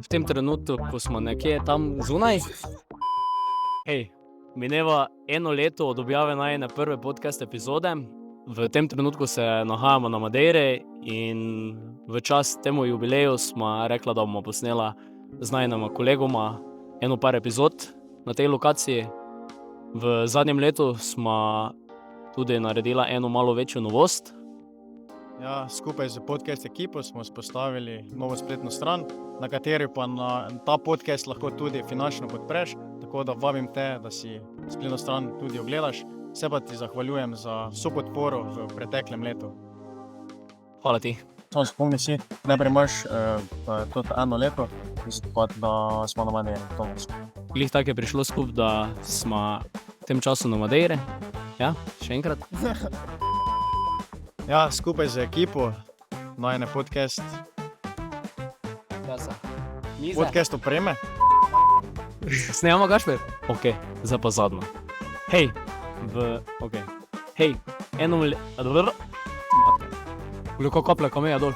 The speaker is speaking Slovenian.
v tem trenutku, ko smo nekje tam zunaj. Hej, mineva 1 leto od objave najine prve podcast epizode. V tem trenutku se nahajamo na Madeiri in v čas temu jubileju smo rekla, da bomo posnela z najinama kolegoma par epizod na tej lokaciji. V zadnjem letu smo tudi naredila eno malo večjo novost. Ja, skupaj z podcast ekipo smo spostavili novo spletno stran, na kateri pa na ta podcast lahko tudi finančno podpreš, tako da vabim te, da si spletno stran tudi ogledaš. Se pa ti zahvaljujem za vso podporo v preteklem letu. Hvala ti. Samo spomni si, najprej imaš to 1 leto, pa da smo na Madeiri. Glih tako je prišlo skupaj, da smo v tem času na Madeiri. Ja, še enkrat. Ja, skupaj z ekipo, najine podcast opreme. Snemamo Gašper? Ok, zdaj pa zadnjo. Hej, Hej, Koliko kople, ko me je dol.